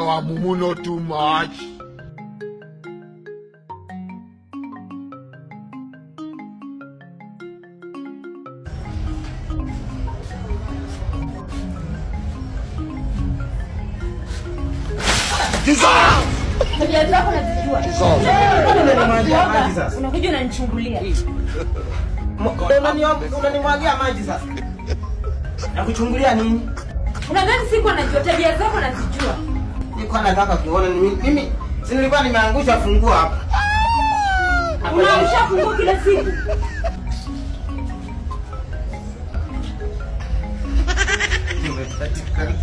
sawa, Mumuno too much. Tabia zako nazijua. Unanimwagia maji sasa. Unakuja unanichungulia. Unanimwagia maji sasa. Nakuchungulia nini? Unadhani siku anajua tabia zako nazijua? Nilikuwa nataka kuona mimi si nilikuwa nimeangusha funguo hapa. Unaangusha funguo kila siku. Nimepatikana.